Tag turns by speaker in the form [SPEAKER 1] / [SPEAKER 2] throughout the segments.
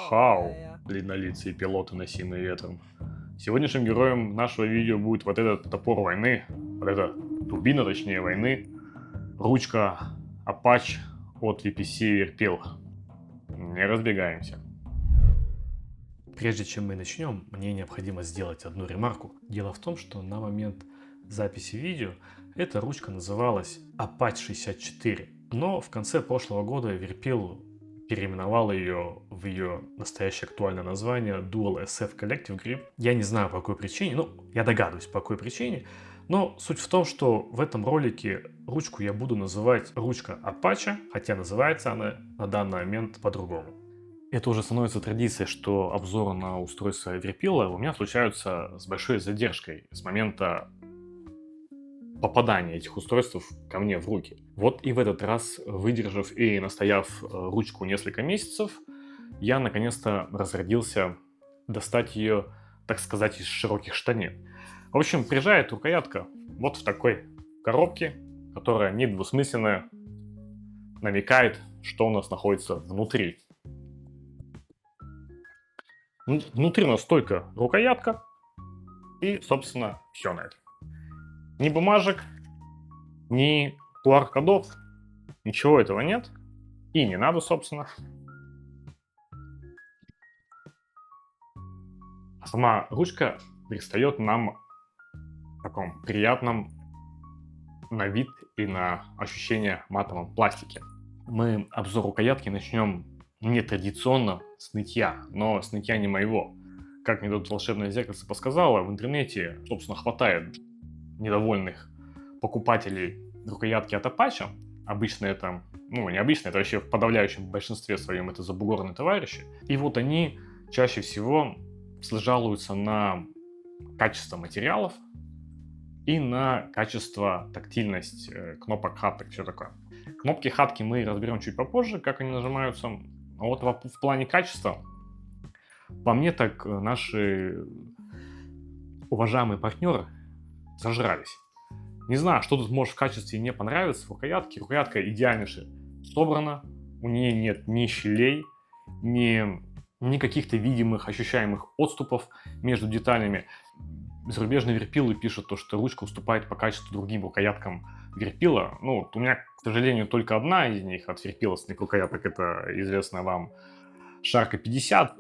[SPEAKER 1] Хау, длиннолицые пилоты, носимые ветром. Сегодняшним героем нашего видео будет вот этот топор войны, вот эта дубина, точнее, войны, ручка Apache от VPC Verpil. Не разбегаемся.
[SPEAKER 2] Прежде чем мы начнем, мне необходимо сделать одну ремарку. Дело в том, что на момент записи видео эта ручка называлась Apache 64, но в конце прошлого года Verpil переименовал ее в ее настоящее актуальное название Dual SF Collective Grip. Я не знаю по какой причине, я догадываюсь по какой причине, но суть в том, что в этом ролике ручку я буду называть ручка Apache, хотя называется она на данный момент по-другому. Это уже становится традицией, что обзоры на устройство Verpil у меня случаются с большой задержкой с момента попадания этих устройств ко мне в руки. Вот и в этот раз, выдержав и настояв ручку несколько месяцев, я наконец-то разродился достать ее, так сказать, из широких штанин. В общем, приезжает рукоятка вот в такой коробке, которая недвусмысленно намекает, что у нас находится внутри. Внутри у нас только рукоятка и, собственно, все на этом. Ни бумажек, ни QR-кодов, ничего этого нет. И не надо, собственно. А сама ручка предстает нам в таком приятном на вид и на ощущение матовом пластике. Мы обзор рукоятки начнем не традиционно с нытья, но с нытья не моего. Как мне тут волшебное зеркальце подсказало, в интернете, собственно, хватает недовольных покупателей рукоятки от Apache. Обычно это, необычно, это вообще в подавляющем большинстве своем это забугорные товарищи. И вот они чаще всего жалуются на качество материалов и на качество, тактильность кнопок, хаток, все такое. Кнопки, хатки мы разберем чуть попозже, как они нажимаются. А вот в плане качества, по мне так наши уважаемые партнеры зажрались. Не знаю, что тут может в качестве не понравиться в рукоятке. Рукоятка идеально собрана, у нее нет ни щелей, ни каких-то видимых, ощущаемых отступов между деталями. Зарубежные Verpil пишут, что ручка уступает по качеству другим рукояткам Verpil. У меня, к сожалению, только одна из них от Verpil рукояток, это известная вам Shark 50.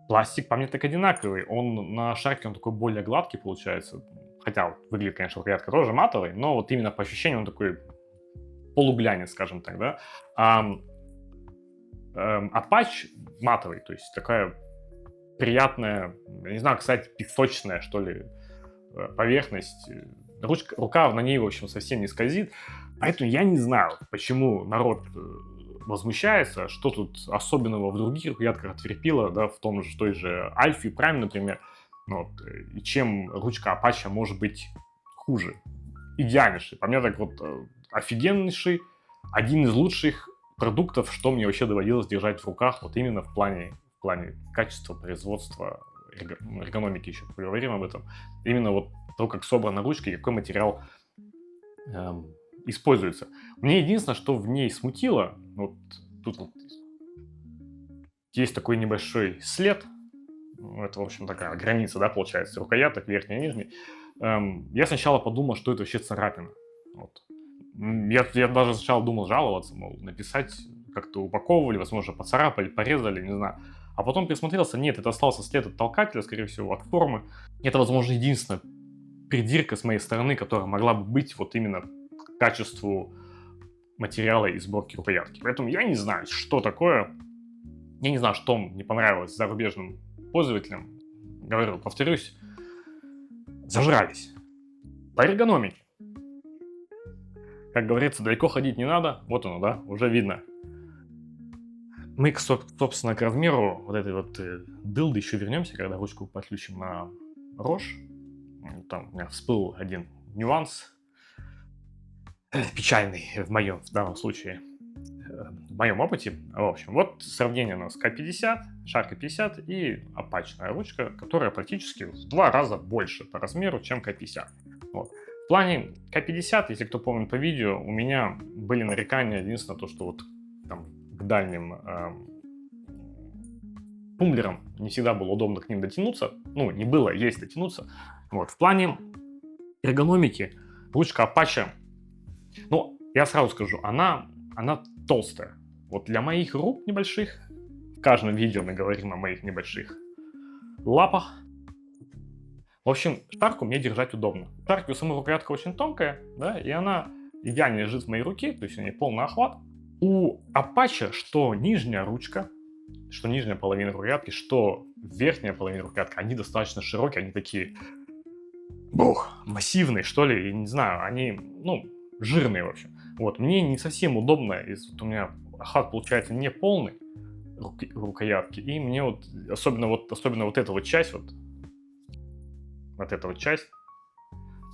[SPEAKER 2] Пластик по мне так одинаковый. Он на Shark он такой более гладкий получается. Хотя выглядит, конечно, рукоятка тоже матовой, но вот именно по ощущениям он такой полуглянец, скажем так, да. Apache матовый, то есть такая приятная, я не знаю, кстати, песочная, что ли, поверхность. Рука на ней, в общем, совсем не скользит. Поэтому я не знаю, почему народ возмущается, что тут особенного в других рукоятках от Verpil, да, в той же Alpha Prime, например. И чем ручка Apache может быть хуже? Идеальнейший. По мне так офигеннейший, один из лучших продуктов, что мне вообще доводилось держать в руках, вот именно в плане качества, производства, эргономики, еще поговорим об этом. Именно вот то, как собрана ручка и какой материал используется. Мне единственное, что в ней смутило, тут есть такой небольшой след. Это, в общем, такая граница, да, получается, рукояток, верхний и нижний. Я сначала подумал, что это вообще царапина. Я даже сначала думал жаловаться, написать, как-то упаковывали, возможно, поцарапали, порезали, не знаю. А потом присмотрелся, нет, это остался след от толкателя, скорее всего, от формы. Это, возможно, единственная придирка с моей стороны, которая могла бы быть вот именно к качеству материала и сборки рукоятки. Поэтому я не знаю, что такое. Я не знаю, что не понравилось зарубежным пользователям. Повторюсь, зажрались. По эргономике. Как говорится, далеко ходить не надо. Вот оно, да, уже видно. Мы, собственно, к размеру вот этой дылды еще вернемся, когда ручку подключим на рожь. Там у меня всплыл один нюанс. Печальный в данном случае. В моем опыте. В общем, вот сравнение у нас K50, Shark 50 и Apache ручка, которая практически в 2 раза больше по размеру, чем K50. В плане K50, если кто помнит по видео, у меня были нарекания единственное то, что там к дальним тумблером не всегда было удобно к ним дотянуться. Ну, не было, есть дотянуться. Вот. В плане эргономики ручка Apache, ну, я сразу скажу, она толстая. Вот для моих рук небольших, в каждом видео мы говорим о моих небольших лапах. В общем, шарку мне держать удобно. Шарки у самой рукоятка очень тонкая, да, и она идеально лежит в моей руке, то есть у нее полный охват. У Apache что нижняя ручка, что нижняя половина рукоятки, что верхняя половина рукоятки, они достаточно широкие, они такие, массивные, что ли, я не знаю, они, ну, жирные, в общем. Вот, мне не совсем удобно, у меня охват получается не полный рукоятки, и мне вот, особенно вот эта вот часть, вот эта вот часть,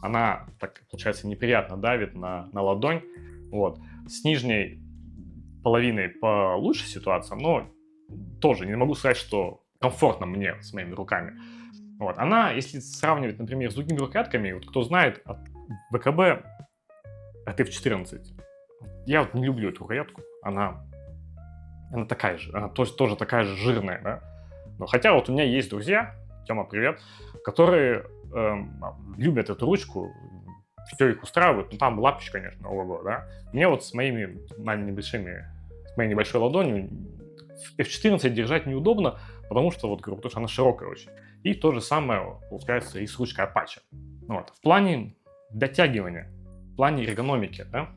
[SPEAKER 2] она, так получается, неприятно давит на ладонь, вот. С нижней половиной получше ситуация, но тоже не могу сказать, что комфортно мне с моими руками. Вот. Она, если сравнивать, например, с другими рукоятками, вот кто знает, от ВКБ от F14, я вот не люблю эту рукоятку, она такая же, она тоже такая же жирная, да. Но хотя вот у меня есть друзья, Тёма, привет, которые любят эту ручку, все их устраивает, ну там лапищ, конечно, ого-го, да. Мне вот с моей небольшой ладонью F14 держать неудобно, потому что, вот говорю, потому что она широкая очень. И то же самое получается и с ручкой Apache. Вот. В плане дотягивания, в плане эргономики, да,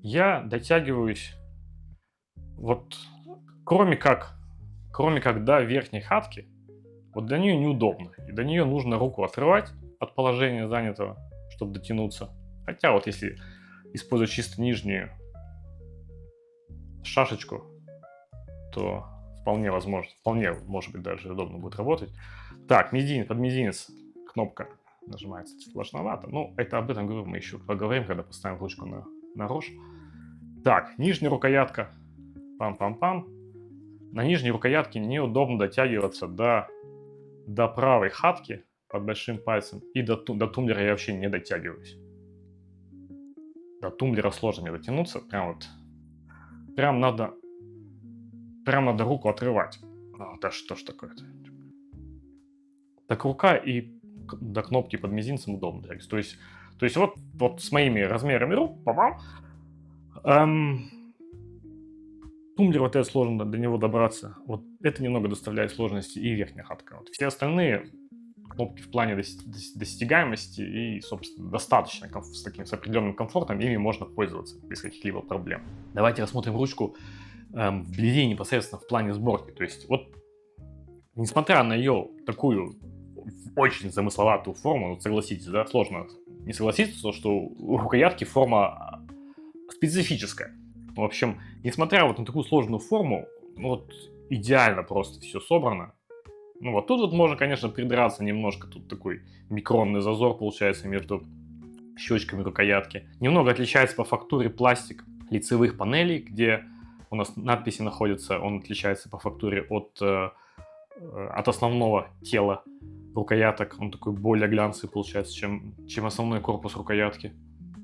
[SPEAKER 2] я дотягиваюсь вот кроме как до верхней хатки, вот до нее неудобно. И до нее нужно руку отрывать от положения занятого, чтобы дотянуться. Хотя вот если использовать чисто нижнюю шашечку, то вполне возможно, вполне, может быть, даже удобно будет работать. Так, под мизинец кнопка нажимается сложновато. Ну, об этом мы еще поговорим, когда поставим ручку на рожь. Так, нижняя рукоятка. Пам-пам-пам. На нижней рукоятке неудобно дотягиваться до правой хатки под большим пальцем. И до тумблера я вообще не дотягиваюсь. До тумблера сложно мне дотянуться. Прям надо руку отрывать. Да что ж такое-то? Так рука и до кнопки под мизинцем удобно. То есть вот с моими размерами рук, тумблер вот это сложно до него добраться. Вот это немного доставляет сложности и верхняя хатка. Вот все остальные кнопки в плане достигаемости и, собственно, достаточно с определенным комфортом, ими можно пользоваться без каких-либо проблем. Давайте рассмотрим ручку вблизи непосредственно в плане сборки. То есть вот, несмотря на ее такую очень замысловатую форму, вот согласитесь, да, сложно не согласиться, что у рукоятки форма специфическая. В общем, несмотря вот на такую сложную форму, вот идеально просто все собрано. Ну вот тут вот можно, конечно, придраться немножко, тут такой микронный зазор получается между щечками рукоятки. Немного отличается по фактуре пластик лицевых панелей, где у нас надписи находятся, он отличается по фактуре от основного тела рукояток, он такой более глянцевый получается, чем основной корпус рукоятки.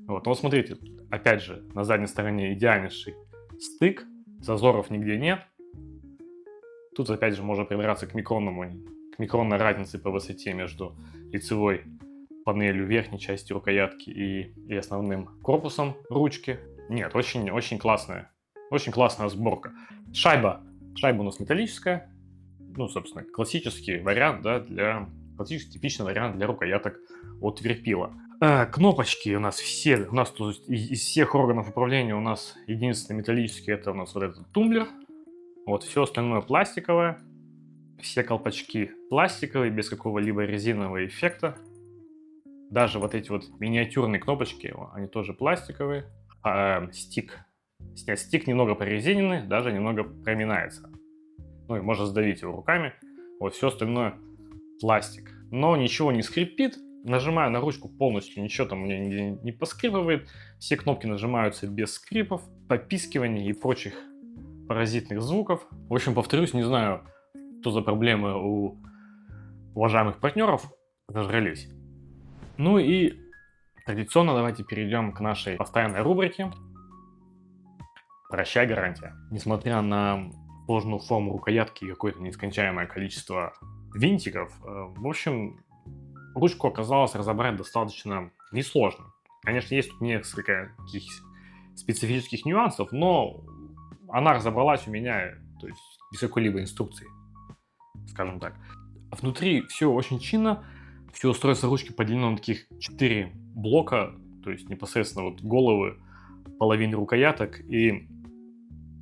[SPEAKER 2] Вот. Но вот смотрите, опять же, на задней стороне идеальнейший стык, зазоров нигде нет. Тут опять же можно придраться к микронной разнице по высоте между лицевой панелью верхней части рукоятки и основным корпусом ручки. Нет, очень классная сборка. Шайба у нас металлическая, ну, собственно, классический вариант, да, классический типичный вариант для рукояток от Верпила. Кнопочки у нас то есть из всех органов управления у нас единственный металлический, это у нас вот этот тумблер. Вот, все остальное пластиковое. Все колпачки пластиковые, без какого-либо резинового эффекта. Даже вот эти вот миниатюрные кнопочки, они тоже пластиковые. Стик немного прорезиненный, даже немного проминается. Ну и можно сдавить его руками. Вот, все остальное пластик. Но ничего не скрипит. Нажимаю на ручку полностью, ничего там у меня нигде не поскрипывает. Все кнопки нажимаются без скрипов, попискиваний и прочих паразитных звуков. В общем, повторюсь, не знаю, что за проблемы у уважаемых партнеров зажрались. Ну и традиционно давайте перейдем к нашей постоянной рубрике «Прощай, гарантия». Несмотря на сложную форму рукоятки и какое-то нескончаемое количество винтиков. В общем, ручку оказалось разобрать достаточно несложно. Конечно, есть тут несколько таких специфических нюансов, но она разобралась у меня, то есть без какой-либо инструкции, скажем так. Внутри все очень чинно, все устройство ручки поделено на таких 4 блока, то есть непосредственно вот головы, половины рукояток и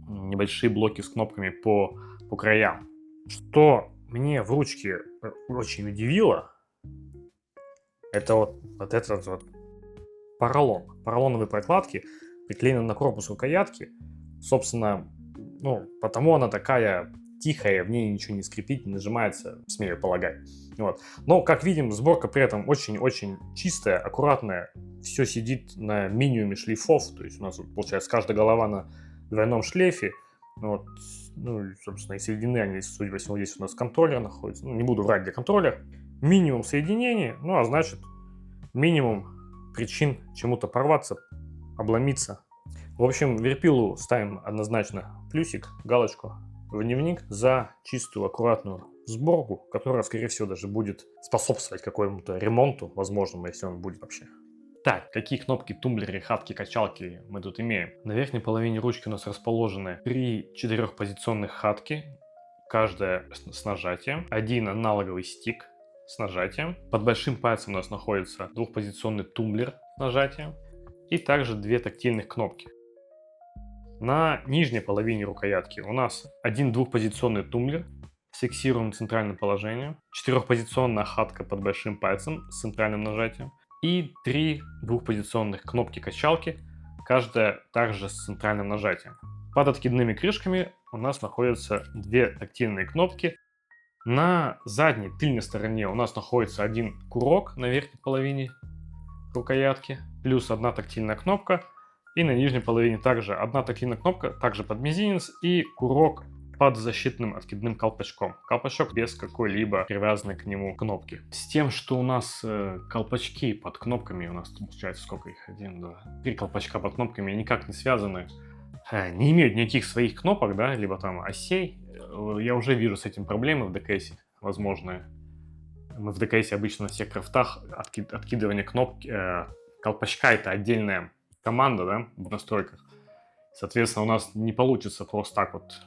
[SPEAKER 2] небольшие блоки с кнопками по краям. Что мне в ручке очень удивило, это вот этот вот поролон. Поролоновые прокладки приклеены на корпус рукоятки. Собственно, потому она такая тихая, в ней ничего не скрипит, не нажимается, смею полагать. Вот. Но, как видим, сборка при этом очень-очень чистая, аккуратная. Все сидит на минимуме шлейфов. То есть у нас, получается, каждая голова на двойном шлейфе. Вот. Ну, собственно, и соединены они, судя по всему, здесь у нас контроллер находится. Не буду врать, где контроллер. Минимум соединений, а значит, минимум причин чему-то порваться, обломиться. В общем, верпилу ставим однозначно плюсик, галочку в дневник за чистую, аккуратную сборку, которая, скорее всего, даже будет способствовать какому-то ремонту, возможному, если он будет вообще. Так, какие кнопки, тумблеры, хатки, качалки мы тут имеем? На верхней половине ручки у нас расположены 3 4-позиционных хатки, каждая с нажатием, один аналоговый стик с нажатием. Под большим пальцем у нас находится 2-позиционный тумблер с нажатием и также 2 тактильных кнопки. На нижней половине рукоятки у нас один 2-позиционный тумблер с фиксированным центральным положением, 4-позиционная хатка под большим пальцем с центральным нажатием и 3 2-позиционных кнопки-качалки, каждая также с центральным нажатием. Под откидными крышками у нас находятся 2 тактильные кнопки. На задней тыльной стороне у нас находится один курок на верхней половине рукоятки, плюс одна тактильная кнопка. И на нижней половине также одна тактильная кнопка, также под мизинец, и курок под защитным откидным колпачком. Колпачок без какой-либо привязанной к нему кнопки. С тем, что у нас колпачки под кнопками, у нас получается сколько их? 1, 2, 3 колпачка под кнопками никак не связаны, не имеют никаких своих кнопок, да, либо там осей. Я уже вижу с этим проблемы в ДКС, возможные. Мы в ДКС обычно на всех крафтах откидывание кнопки, колпачка — это отдельная команда, да, в настройках. Соответственно, у нас не получится просто так вот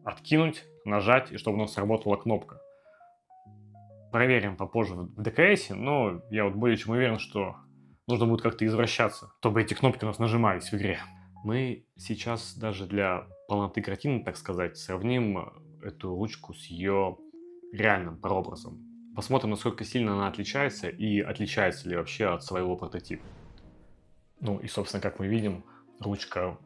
[SPEAKER 2] откинуть, нажать, и чтобы у нас сработала кнопка. Проверим попозже в ДКС, но я вот более чем уверен, что нужно будет как-то извращаться, чтобы эти кнопки у нас нажимались в игре. Мы сейчас даже для полноты картины, так сказать, сравним эту ручку с ее реальным прообразом. Посмотрим, насколько сильно она отличается и отличается ли вообще от своего прототипа. Ну и, собственно, как мы видим, ручка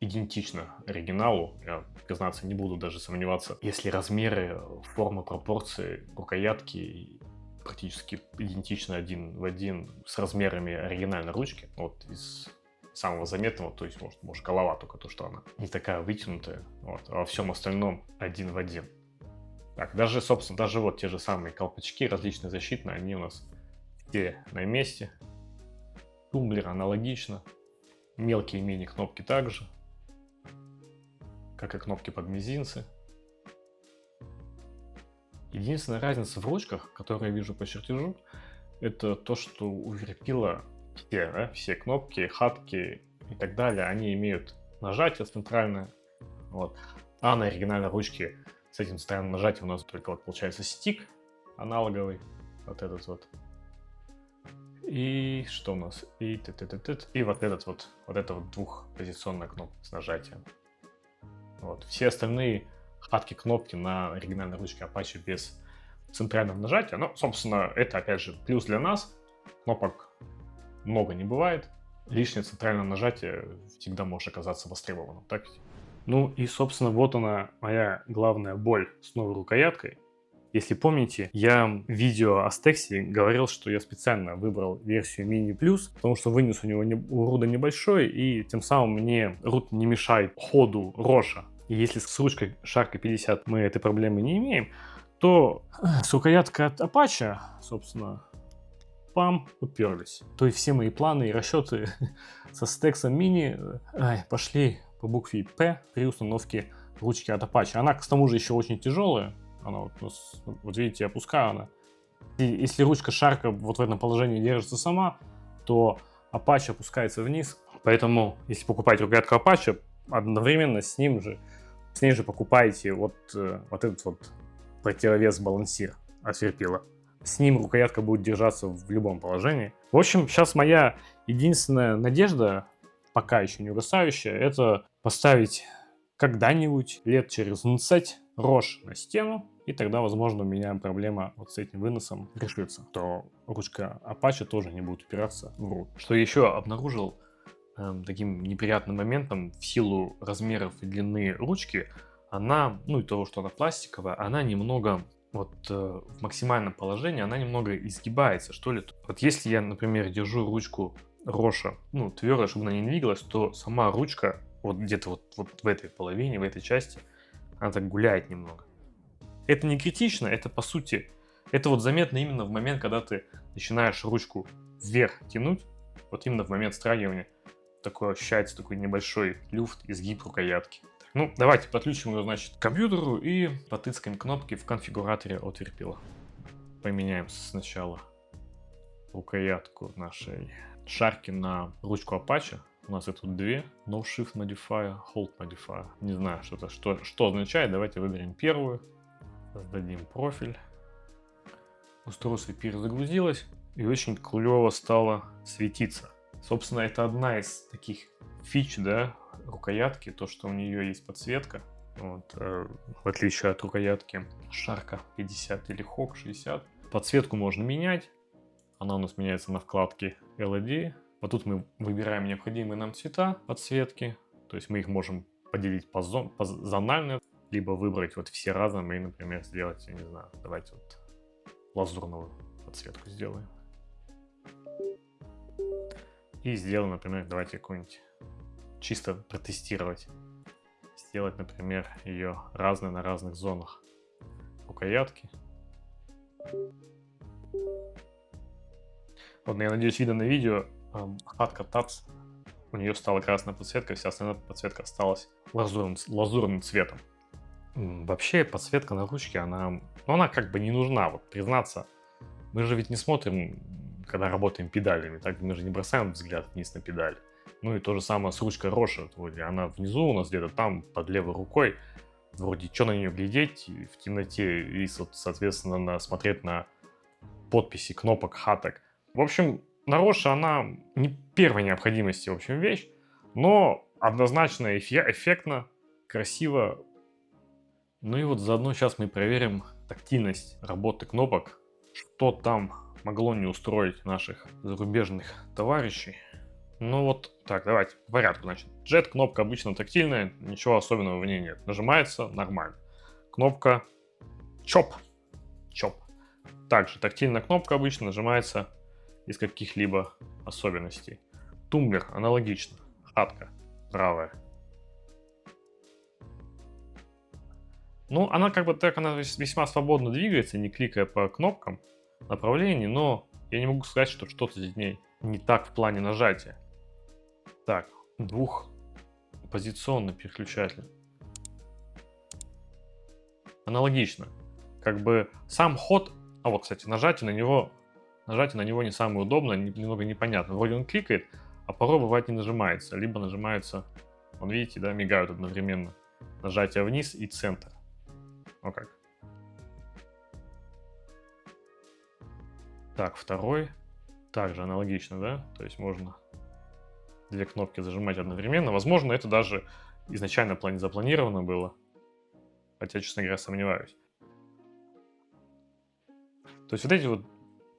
[SPEAKER 2] идентична оригиналу. Я, признаться, не буду даже сомневаться, если размеры, формы, пропорции рукоятки практически идентичны один в один с размерами оригинальной ручки. Вот из самого заметного, то есть, может голова только то, что она не такая вытянутая, вот, а во всем остальном один в один. Так, собственно, даже вот те же самые колпачки, различные защитные, они у нас все на месте. Тумблер аналогично. Мелкие мини-кнопки также, как и кнопки под мизинцы. Единственная разница в ручках, которую я вижу по чертежу, это то, что у верпила все кнопки, хатки и так далее, они имеют нажатие центральное. Вот. А на оригинальной ручке с этим центральным нажатием у нас только вот получается стик аналоговый, вот этот вот. И что у нас? И вот эта вот 2-позиционная кнопка с нажатием. Вот. Все остальные хатки, кнопки на оригинальной ручке Apache без центрального нажатия. Но, собственно, это, опять же, плюс для нас. Кнопок много не бывает. Лишнее центральное нажатие всегда может оказаться востребованным. Так? Ну и, собственно, вот она, моя главная боль с новой рукояткой. Если помните, я в видео о Стексе говорил, что я специально выбрал версию Mini Plus, потому что вынос у него у руда небольшой, и тем самым мне руд не мешает ходу Роша. И если с ручкой Shark 50 мы этой проблемы не имеем, то с рукояткой от Apache, собственно, пам, уперлись. То есть все мои планы и расчеты со Стексом Mini пошли по букве P при установке ручки от Apache. Она, к тому же, еще очень тяжелая. Она вот видите, опускаю она. И если ручка Shark вот в этом положении держится сама, то Apache опускается вниз. Поэтому, если покупаете рукоятку Apache, одновременно с ней же покупаете вот этот вот противовес балансир от Сверпила. С ним рукоятка будет держаться в любом положении. В общем, сейчас моя единственная надежда, пока еще не угасающая, это поставить когда-нибудь лет через 20 рожь на стену, и тогда, возможно, у меня проблема вот с этим выносом решится. То ручка Apache тоже не будет упираться в руль. Что еще обнаружил таким неприятным моментом, в силу размеров и длины ручки, она, ну и того, что она пластиковая, она немного, в максимальном положении, она немного изгибается, что ли. Вот если я, например, держу ручку Роша, твердо, чтобы она не двигалась, то сама ручка вот где-то вот в этой половине, в этой части, она так гуляет немного. Это не критично, это по сути, это вот заметно именно в момент, когда ты начинаешь ручку вверх тянуть, вот именно в момент страгивания такой ощущается такой небольшой люфт, изгиб рукоятки. Ну, давайте подключим ее, значит, к компьютеру и потыскаем кнопки в конфигураторе от Сверпила. Поменяем сначала рукоятку нашей Shark на ручку Apache. У нас и тут две. No Shift Modifier, Hold Modifier. Не знаю, что означает. Давайте выберем первую. Создадим профиль. Устройство перезагрузилось и очень клево стало светиться. Собственно, это одна из таких фич, да, рукоятки, то, что у нее есть подсветка. В отличие от рукоятки Shark 50 или Hawk 60. Подсветку можно менять. Она у нас меняется на вкладке LED. Вот тут мы выбираем необходимые нам цвета подсветки. То есть мы их можем поделить по зонально, либо выбрать вот все разные и, например, сделать, я не знаю, давайте вот лазурную подсветку сделаем. И сделаем, например, давайте какую-нибудь чисто протестировать. Сделать, например, ее разные на разных зонах рукоятки. Вот, я надеюсь, видно на видео, хатка ТАЦ, у нее стала красная подсветка, вся остальная подсветка осталась лазурным цветом. Вообще подсветка на ручке, она как бы не нужна, вот признаться. Мы же ведь не смотрим, когда работаем педалями, так мы же не бросаем взгляд вниз на педаль. Ну и то же самое с ручкой Роша, вроде она внизу у нас где-то там, под левой рукой. Вроде что на нее глядеть в темноте и, соответственно, смотреть на подписи кнопок, хаток. В общем, на Роше она не первой необходимости, в общем, вещь, но однозначно эффектно, красиво. Ну и вот заодно сейчас мы проверим тактильность работы кнопок, что там могло не устроить наших зарубежных товарищей. Ну вот так, давайте по порядку. Значит, Jet кнопка обычно тактильная, ничего особенного в ней нет. Нажимается нормально. Кнопка Chop. Также тактильная кнопка обычно нажимается без каких-либо особенностей. Тумблер аналогично. Хатка правая. Ну, она как бы так, она весьма свободно двигается, не кликая по кнопкам направлений, но я не могу сказать, что что-то здесь не так в плане нажатия. Так, двухпозиционный переключатель. Аналогично. Как бы сам ход, кстати, нажатие на него не самое удобное, немного непонятно. Вроде он кликает, а порой бывает не нажимается. Либо нажимается, видите, да, мигают одновременно. Нажатие вниз и центр. Вот как. Так, второй. Также аналогично, да? То есть можно две кнопки зажимать одновременно. Возможно, это даже изначально запланировано было. Хотя, честно говоря, сомневаюсь. То есть вот эти вот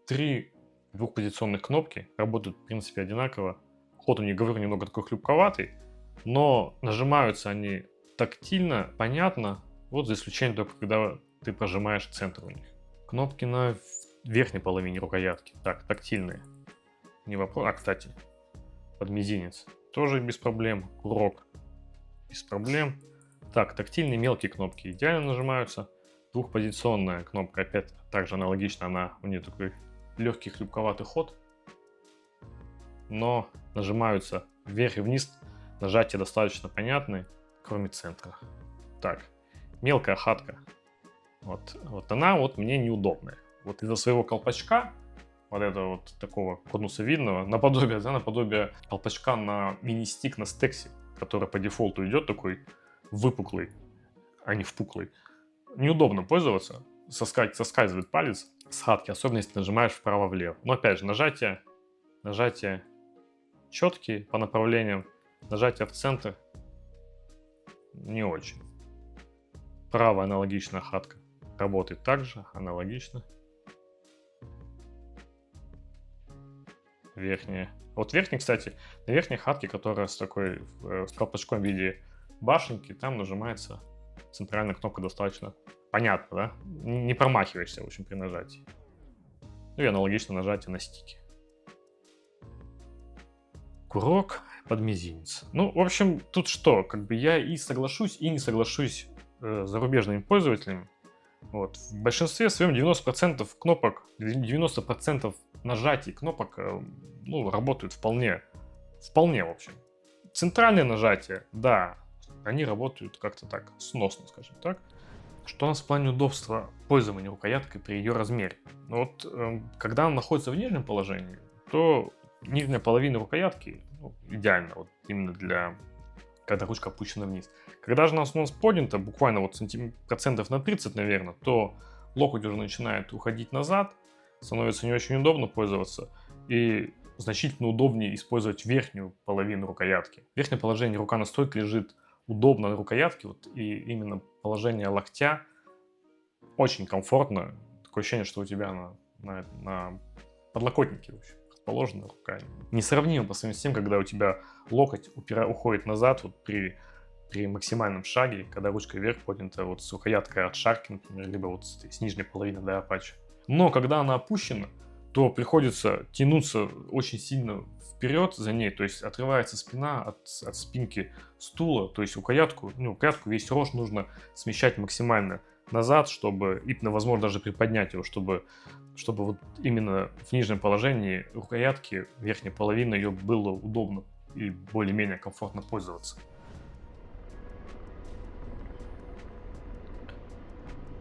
[SPEAKER 2] три двухпозиционных кнопки работают, в принципе, одинаково. Ход у них, говорю, немного такой хлюпковатый, но нажимаются они тактильно, понятно, вот за исключением только, когда ты прожимаешь центр у них. Кнопки на верхней половине рукоятки. Так, тактильные. Не вопрос. Кстати, под мизинец. Тоже без проблем. Курок. Без проблем. Так, тактильные мелкие кнопки идеально нажимаются. Двухпозиционная кнопка, опять также аналогично, у нее такой легкий хлюпковатый ход. Но нажимаются вверх и вниз нажатия достаточно понятны, кроме центра. Так, мелкая хатка. Вот она вот мне неудобная. Вот из-за своего колпачка, вот этого вот такого конусовидного, наподобие колпачка на мини-стик на стексе, который по дефолту идет такой выпуклый, а не впуклый. Неудобно пользоваться, соскальзывает палец с хатки, особенно если нажимаешь вправо-влево. Но опять же, нажатия четкие по направлениям, нажатие в центр не очень. Правая аналогичная хатка работает также, аналогично. Верхняя. Вот верхняя, кстати, на верхней хатке, которая с колпачком в виде башенки, там нажимается центральная кнопка достаточно понятно, да? Не промахиваешься, в общем, при нажатии. Ну и аналогично нажатие на стике. Курок под мизинец. Ну, в общем, тут что? Как бы я и соглашусь, и не соглашусь с зарубежными пользователями. Вот. В большинстве своем 90% кнопок, 90% нажатий кнопок ну, работают вполне, в общем. Центральные нажатия, да, они работают как-то так, сносно, скажем так. Что у нас в плане удобства пользования рукояткой при ее размере? Ну вот, когда она находится в нижнем положении, то нижняя половина рукоятки идеально, вот именно для, когда ручка опущена вниз. Когда же она у нас поднята, буквально вот процентов на 30, наверное, то локоть уже начинает уходить назад, становится не очень удобно пользоваться, и значительно удобнее использовать верхнюю половину рукоятки. В верхнем положении рука на стойке лежит удобно на рукоятке, вот, и именно положение локтя очень комфортно. Такое ощущение, что у тебя на подлокотнике вообще расположена рука. Несравнимо по сравнению с тем, когда у тебя локоть уходит назад вот при максимальном шаге, когда ручка вверх поднята вот с рукояткой от Sharky, например, либо вот с нижней половины до Apache. Но когда она опущена, то приходится тянуться очень сильно вперед за ней, то есть отрывается спина от спинки стула, то есть рукоятку весь рожь нужно смещать максимально назад, чтобы, и, возможно, даже приподнять его, чтобы вот именно в нижнем положении рукоятки, верхняя половина, ее было удобно и более-менее комфортно пользоваться.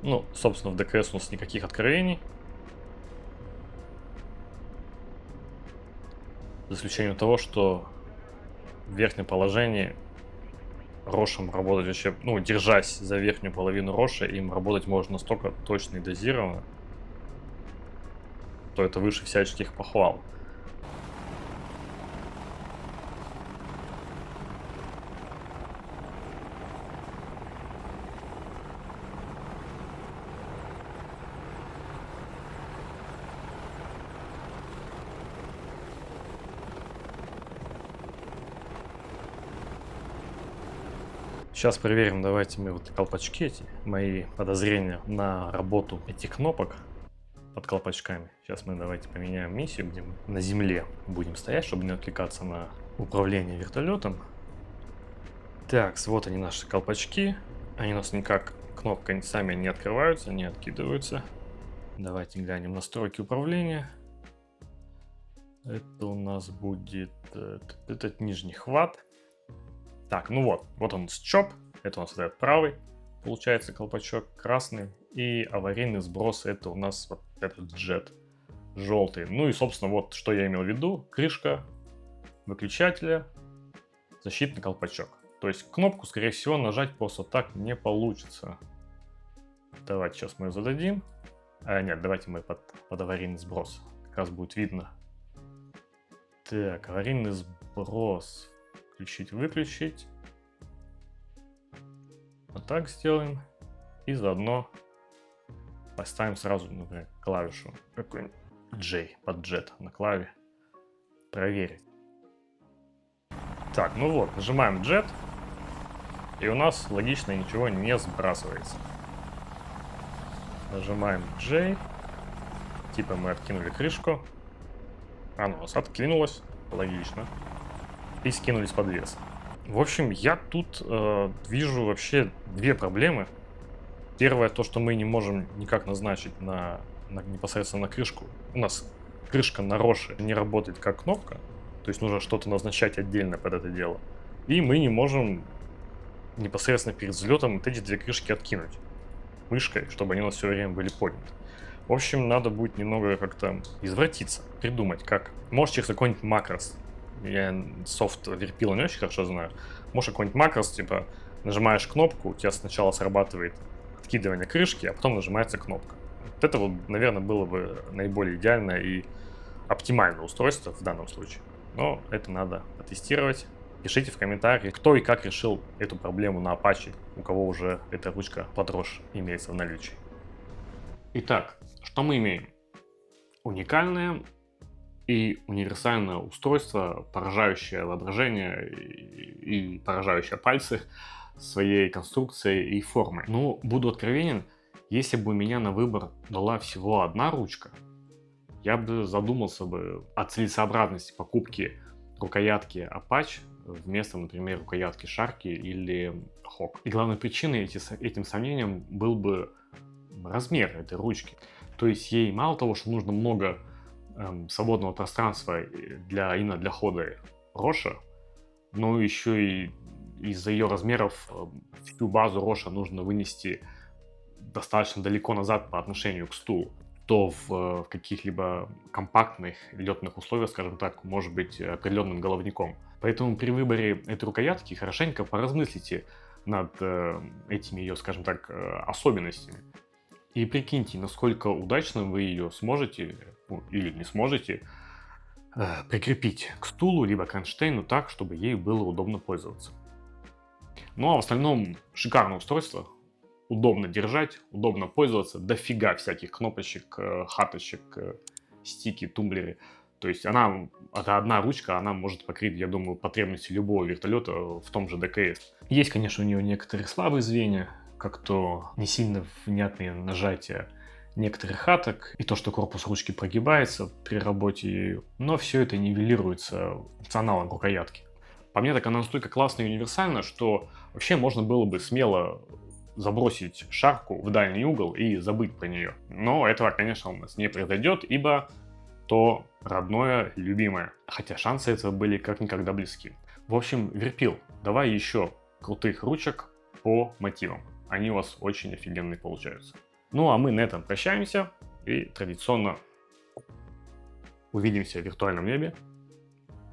[SPEAKER 2] Ну, собственно, в ДКС у нас никаких откровений. За исключением того, что в верхнем положении рошем работать вообще, ну, держась за верхнюю половину роша, им работать можно настолько точно и дозированно, то это выше всяческих похвал. Сейчас проверим, давайте мы вот колпачки эти, мои подозрения на работу этих кнопок под колпачками. Сейчас мы давайте поменяем миссию, где мы на земле будем стоять, чтобы не отвлекаться на управление вертолетом. Так, вот они наши колпачки. Они у нас никак, кнопками сами не открываются, не откидываются. Давайте глянем настройки управления. Это у нас будет этот нижний хват. Так, ну вот он счоп, это у нас вот этот правый, получается, колпачок красный, и аварийный сброс, это у нас вот этот джет желтый. Ну и, собственно, вот что я имел в виду, крышка выключателя, защитный колпачок. То есть кнопку, скорее всего, нажать просто так не получится. Давайте сейчас мы ее зададим. Нет, давайте мы под аварийный сброс, как раз будет видно. Так, аварийный сброс. Включить-выключить. Вот так сделаем. И заодно поставим сразу, например, клавишу какой-нибудь J под Jet на клаве. Проверить. Так, ну вот, нажимаем Jet. И у нас логично ничего не сбрасывается. Нажимаем J. Типа мы откинули крышку. Она у нас откинулась. Логично. И скинулись под вес. В общем, я тут вижу вообще две проблемы. Первое, то, что мы не можем никак назначить непосредственно на крышку. У нас крышка на роше не работает как кнопка. То есть нужно что-то назначать отдельно под это дело. И мы не можем непосредственно перед взлетом вот эти две крышки откинуть мышкой, чтобы они у нас все время были подняты. В общем, надо будет немного как-то извратиться, придумать, как. Может, через какой-нибудь макрос. Я софт Верпила не очень хорошо знаю. Может, какой-нибудь макрос, типа, нажимаешь кнопку, у тебя сначала срабатывает откидывание крышки, а потом нажимается кнопка. Вот это вот, наверное, было бы наиболее идеальное и оптимальное устройство в данном случае. Но это надо потестировать. Пишите в комментариях, кто и как решил эту проблему на Apache, у кого уже эта ручка подрожь имеется в наличии. Итак, что мы имеем? Уникальное и универсальное устройство, поражающее воображение и поражающее пальцы своей конструкцией и формой. Но буду откровенен, если бы у меня на выбор дала всего одна ручка, я бы задумался бы о целесообразности покупки рукоятки Apache вместо, например, рукоятки Sharky или Hawk. И главной причиной этим сомнением был бы размер этой ручки. То есть ей мало того, что нужно много свободного пространства именно для хода Роша, но еще и из-за ее размеров всю базу Роша нужно вынести достаточно далеко назад по отношению к стулу. То в каких-либо компактных летных условиях, скажем так, может быть определенным головником. Поэтому при выборе этой рукоятки хорошенько поразмыслите над этими ее, скажем так, особенностями. И прикиньте, насколько удачно вы ее сможете, или не сможете, прикрепить к стулу, либо к кронштейну так, чтобы ей было удобно пользоваться. Ну а в остальном шикарное устройство. Удобно держать, удобно пользоваться, дофига всяких кнопочек, хаточек, стики, тумблеры. То есть это одна ручка, она может покрыть, я думаю, потребности любого вертолета в том же ДКС. Есть, конечно, у нее некоторые слабые звенья, как то не сильно внятные нажатия некоторых хаток, и то, что корпус ручки прогибается при работе ею, но все это нивелируется функционалом рукоятки. По мне, так она настолько классная и универсальна, что вообще можно было бы смело забросить шарку в дальний угол и забыть про нее. Но этого, конечно, у нас не произойдет, ибо то родное, любимое. Хотя шансы этого были как никогда близки. В общем, Верпил, давай еще крутых ручек по мотивам. Они у вас очень офигенные получаются. Ну а мы на этом прощаемся и традиционно увидимся в виртуальном небе.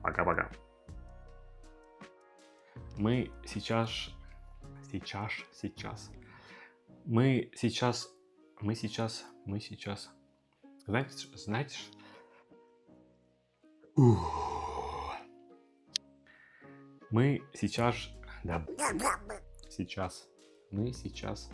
[SPEAKER 2] Пока-пока. Мы сейчас, знаете, мы сейчас